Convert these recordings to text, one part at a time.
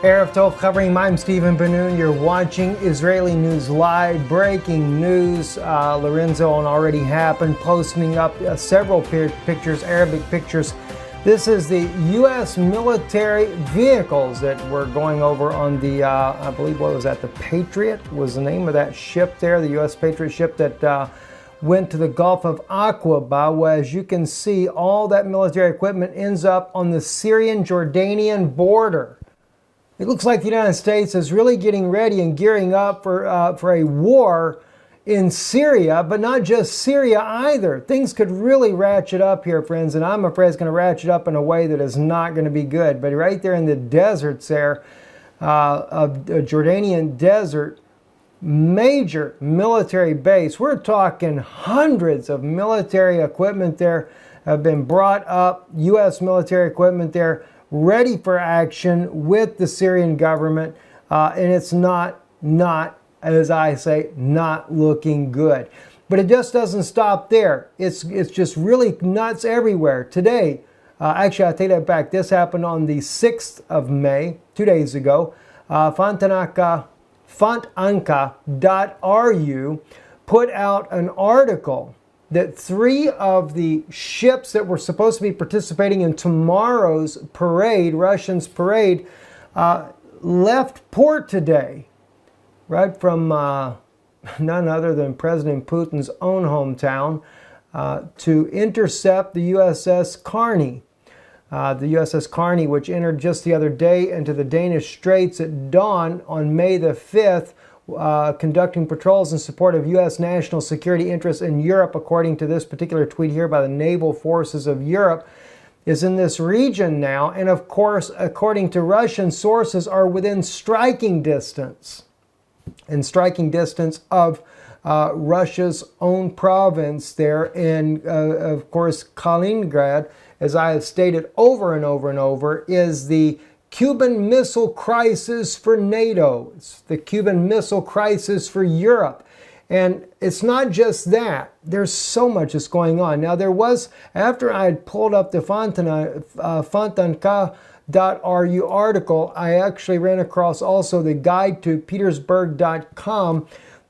Erev Tov covering. I'm Stephen Benoon. You're watching Israeli News Live. Breaking news. Lorenzo on Already Happened posting up several pictures, Arabic pictures. This is the U.S. military vehicles that were going over on the, I believe, what was that? The Patriot was the name of that ship there, the U.S. Patriot ship that went to the Gulf of Aqaba. Well, as you can see, all that military equipment ends up on the Syrian-Jordanian border. It looks like the United States is really getting ready and gearing up for a war in Syria, but not just Syria either. Things could really ratchet up here, friends, and I'm afraid it's going to ratchet up in a way that is not going to be good. But right there in the deserts there, of the Jordanian desert, major military base. We're talking hundreds of military equipment there have been brought up, U.S. military equipment there, ready for action with the Syrian government, and it's not, as I say, not looking good. But it just doesn't stop there. It's just really nuts everywhere. Today, actually I take that back, this happened on the 6th of May, 2 days ago. Fontanka.ru put out an article that 3 of the ships that were supposed to be participating in tomorrow's parade, Russians' parade, left port today, right from none other than President Putin's own hometown, to intercept the USS Carney. The USS Carney, which entered just the other day into the Danish Straits at dawn on May the 5th, conducting patrols in support of U.S. national security interests in Europe, according to this particular tweet here by the Naval Forces of Europe, is in this region now. And of course, according to Russian sources, are within striking distance. And striking distance of Russia's own province there in, of course, Kaliningrad, as I have stated over and over and over, is the Cuban Missile Crisis for NATO. It's the Cuban Missile Crisis for Europe. And it's not just that. There's so much that's going on. Now, there was, after I had pulled up the Fontanka.ru article, I actually ran across also the guide to Petersburg.com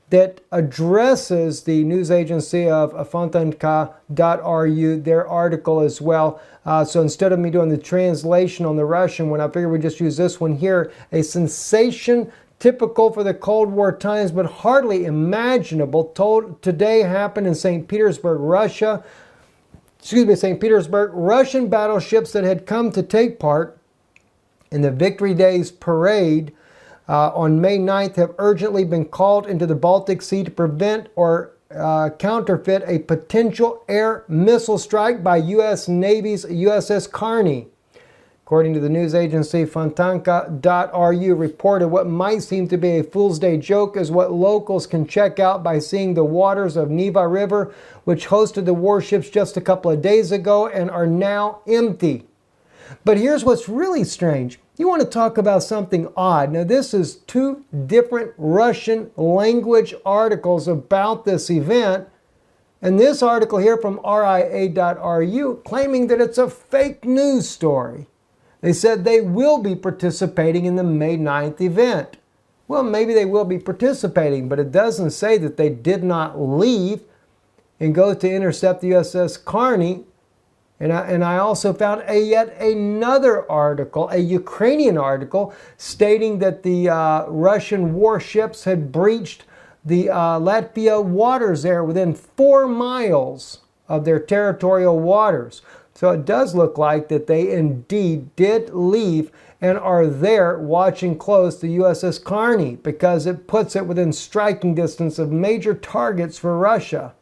that addresses the news agency of Fontanka.ru, their article as well. So instead of me doing the translation on the Russian one, I figured we'd just use this one here. A sensation typical for the Cold War times, but hardly imaginable, today happened in St. Petersburg, Russia. St. Petersburg. Russian battleships that had come to take part in the Victory Days parade on May 9th have urgently been called into the Baltic Sea to prevent or counterfeit a potential air missile strike by U.S. Navy's USS Carney. According to the news agency, Fontanka.ru reported what might seem to be a Fool's Day joke is what locals can check out by seeing the waters of Neva River, which hosted the warships just a couple of days ago and are now empty. But here's what's really strange. You want to talk about something odd. Now, this is 2 different Russian language articles about this event. And this article here from RIA.ru claiming that it's a fake news story. They said they will be participating in the May 9th event. Well, maybe they will be participating, but it doesn't say that they did not leave and go to intercept the USS Carney. And I also found yet another article, a Ukrainian article, stating that the Russian warships had breached the Latvia waters there within 4 miles of their territorial waters. So it does look like that they indeed did leave and are there watching close the USS Carney, because it puts it within striking distance of major targets for Russia.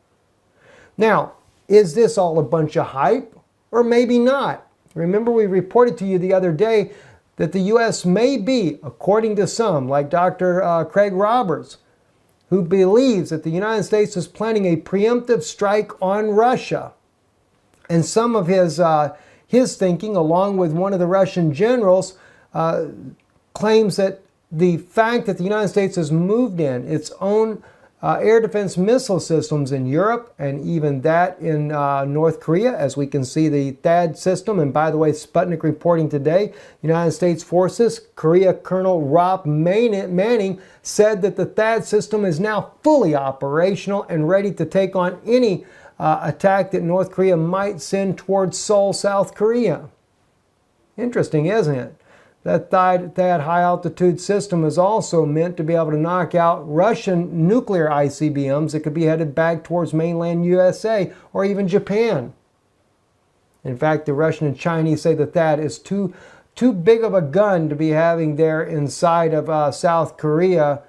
Now, is this all a bunch of hype? Or maybe not. Remember, we reported to you the other day that the U.S. may be, according to some, like Dr. Craig Roberts, who believes that the United States is planning a preemptive strike on Russia. And some of his thinking, along with one of the Russian generals, claims that the fact that the United States has moved in its own air defense missile systems in Europe, and even that in North Korea, as we can see the THAAD system. And by the way, Sputnik reporting today, United States Forces, Korea Colonel Rob Manning said that the THAAD system is now fully operational and ready to take on any attack that North Korea might send towards Seoul, South Korea. Interesting, isn't it? That THAAD high-altitude system is also meant to be able to knock out Russian nuclear ICBMs that could be headed back towards mainland USA or even Japan. In fact, the Russian and Chinese say that THAAD is too big of a gun to be having there inside of South Korea.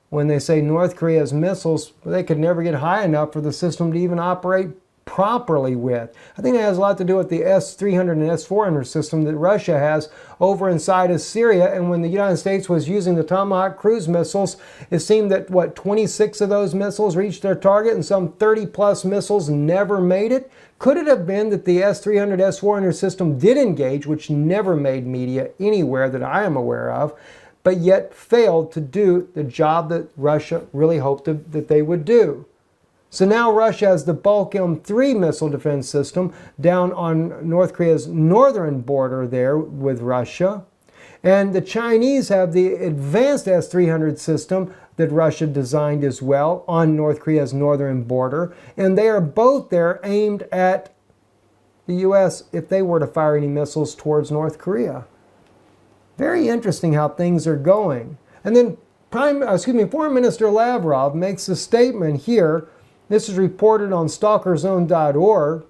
When they say North Korea's missiles, they could never get high enough for the system to even operate properly with. I think it has a lot to do with the S-300 and S-400 system that Russia has over inside of Syria. And when the United States was using the Tomahawk cruise missiles, it seemed that, 26 of those missiles reached their target and some 30-plus missiles never made it? Could it have been that the S-300, S-400 system did engage, which never made media anywhere that I am aware of, but yet failed to do the job that Russia really hoped that they would do? So now Russia has the Baltic M3 missile defense system down on North Korea's northern border there with Russia. And the Chinese have the advanced S-300 system that Russia designed as well on North Korea's northern border. And they are both there aimed at the U.S. if they were to fire any missiles towards North Korea. Very interesting how things are going. And then Foreign Minister Lavrov makes a statement here. This is reported on stalkerzone.org,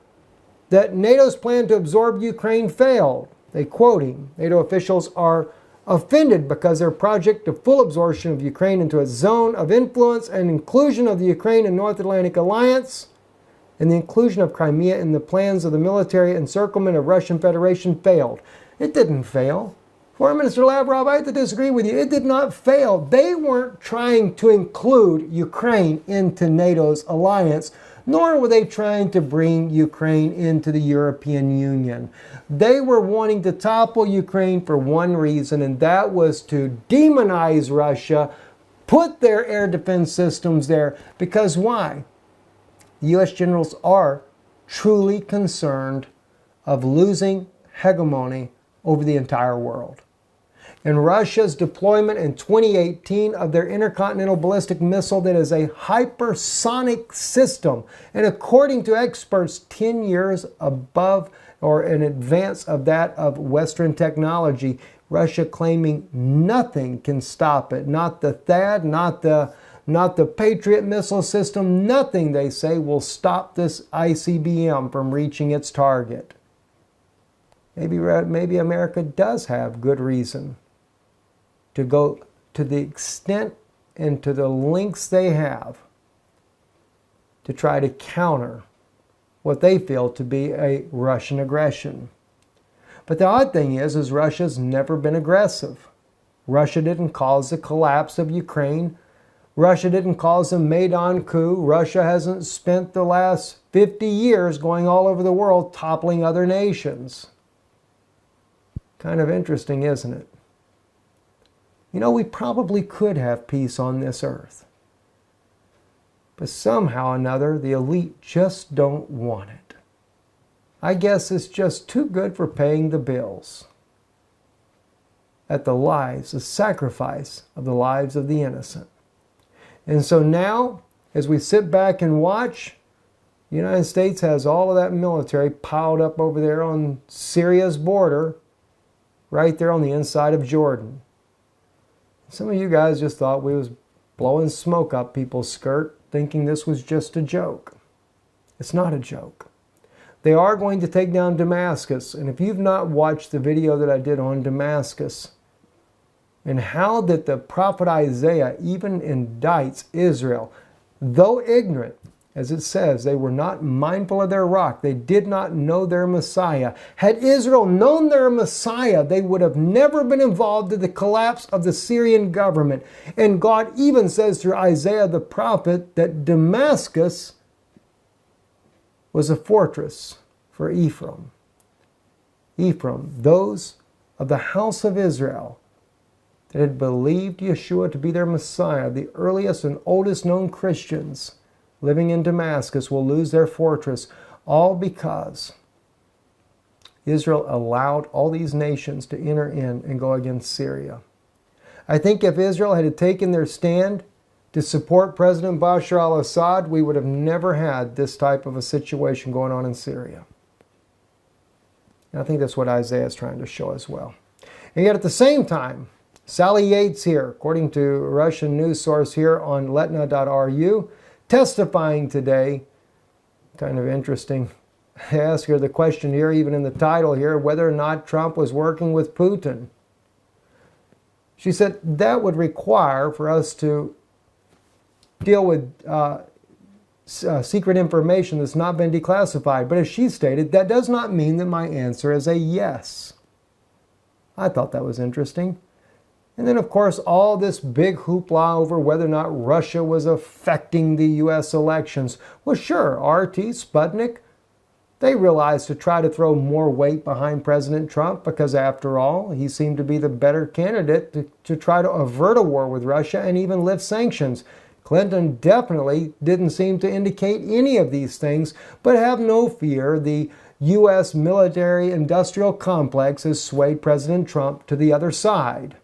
that NATO's plan to absorb Ukraine failed. They quote him. NATO officials are offended because their project of full absorption of Ukraine into a zone of influence and inclusion of the Ukraine and North Atlantic Alliance and the inclusion of Crimea in the plans of the military encirclement of Russian Federation failed. It didn't fail. Foreign Minister Lavrov, I have to disagree with you. It did not fail. They weren't trying to include Ukraine into NATO's alliance, nor were they trying to bring Ukraine into the European Union. They were wanting to topple Ukraine for one reason, and that was to demonize Russia, put their air defense systems there. Because why? The U.S. generals are truly concerned of losing hegemony over the entire world. And Russia's deployment in 2018 of their intercontinental ballistic missile that is a hypersonic system, and according to experts, 10 years above or in advance of that of Western technology, Russia claiming nothing can stop it. Not the THAAD, not the Patriot missile system, nothing, they say, will stop this ICBM from reaching its target. Maybe America does have good reason to go to the extent and to the lengths they have to try to counter what they feel to be a Russian aggression. But the odd thing is Russia's never been aggressive. Russia didn't cause the collapse of Ukraine. Russia didn't cause the Maidan coup. Russia hasn't spent the last 50 years going all over the world toppling other nations. Kind of interesting, isn't it? You know, we probably could have peace on this earth. But somehow or another, the elite just don't want it. I guess it's just too good for paying the bills. At the sacrifice of the lives of the innocent. And so now, as we sit back and watch, the United States has all of that military piled up over there on Syria's border, right there on the inside of Jordan. Some of you guys just thought we was blowing smoke up people's skirt, thinking this was just a joke. It's not a joke. They are going to take down Damascus, and if you've not watched the video that I did on Damascus, and how that the prophet Isaiah even indicts Israel, though ignorant, as it says, they were not mindful of their rock. They did not know their Messiah. Had Israel known their Messiah, they would have never been involved in the collapse of the Syrian government. And God even says through Isaiah the prophet that Damascus was a fortress for Ephraim. Ephraim, those of the house of Israel, that had believed Yeshua to be their Messiah, the earliest and oldest known Christians living in Damascus, will lose their fortress, all because Israel allowed all these nations to enter in and go against Syria. I think if Israel had taken their stand to support President Bashar al-Assad, we would have never had this type of a situation going on in Syria. And I think that's what Isaiah is trying to show as well. And yet at the same time, Sally Yates here, according to a Russian news source here on letna.ru, testifying today, kind of interesting. I ask her the question here, even in the title here, whether or not Trump was working with Putin. She said that would require for us to deal with secret information that's not been declassified. But as she stated, that does not mean that my answer is a yes. I thought that was interesting. And then, of course, all this big hoopla over whether or not Russia was affecting the U.S. elections. Well, sure, RT, Sputnik, they realized to try to throw more weight behind President Trump because, after all, he seemed to be the better candidate to try to avert a war with Russia and even lift sanctions. Clinton definitely didn't seem to indicate any of these things, but have no fear, the U.S. military-industrial complex has swayed President Trump to the other side.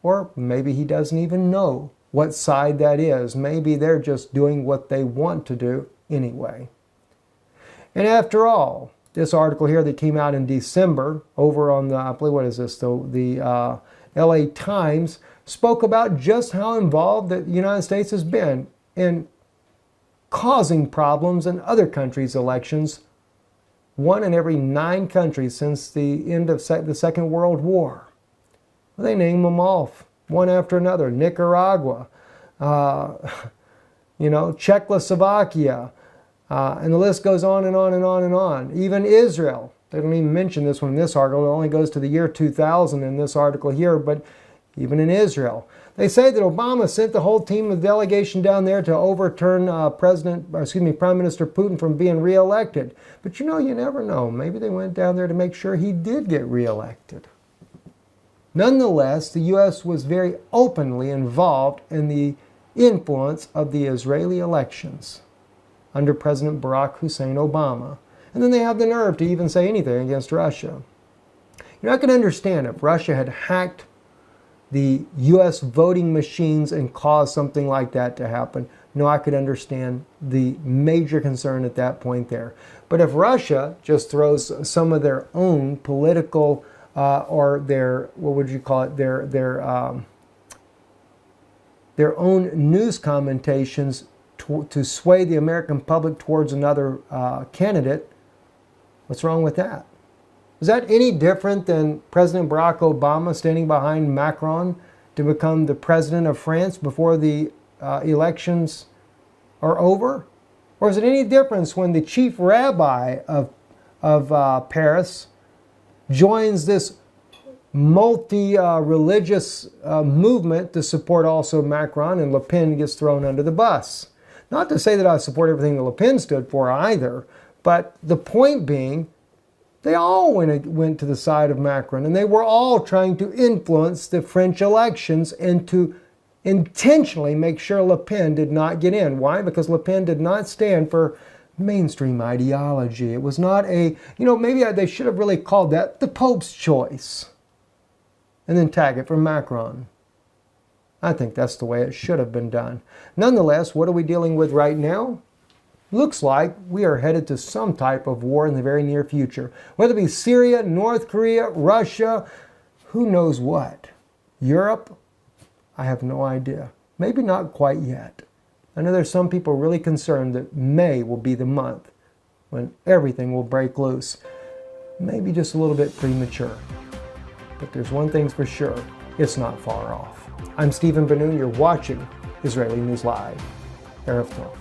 Or maybe he doesn't even know what side that is. Maybe they're just doing what they want to do anyway. And after all, this article here that came out in December over on the, I believe, what is this, the LA Times, spoke about just how involved the United States has been in causing problems in other countries' elections, one in every 9 countries since the end of the Second World War. Well, they name them off, one after another. Nicaragua, Czechoslovakia, and the list goes on and on and on and on. Even Israel. They don't even mention this one in this article. It only goes to the year 2000 in this article here, but even in Israel. They say that Obama sent the whole team of delegation down there to overturn Prime Minister Putin from being reelected. But you never know. Maybe they went down there to make sure he did get reelected. Nonetheless, the U.S. was very openly involved in the influence of the Israeli elections under President Barack Hussein Obama. And then they have the nerve to even say anything against Russia. I can understand if Russia had hacked the U.S. voting machines and caused something like that to happen. I could understand the major concern at that point there. But if Russia just throws some of their own political or their, what would you call it, their own news commentations to sway the American public towards another candidate, what's wrong with that? Is that any different than President Barack Obama standing behind Macron to become the president of France before the elections are over? Or is it any difference when the chief rabbi of Paris joins this multi-religious movement to support also Macron, and Le Pen gets thrown under the bus? Not to say that I support everything that Le Pen stood for either, but the point being, they all went to the side of Macron, and they were all trying to influence the French elections and to intentionally make sure Le Pen did not get in. Why? Because Le Pen did not stand for mainstream ideology. It was not a, maybe they should have really called that the Pope's choice and then tag it for Macron. I think that's the way it should have been done. Nonetheless, what are we dealing with right now? Looks like we are headed to some type of war in the very near future. Whether it be Syria, North Korea, Russia, who knows what. Europe, I have no idea. Maybe not quite yet. I know there's some people really concerned that May will be the month when everything will break loose. Maybe just a little bit premature. But there's one thing's for sure, it's not far off. I'm Stephen Benoon, you're watching Israeli News Live. Erev Tov.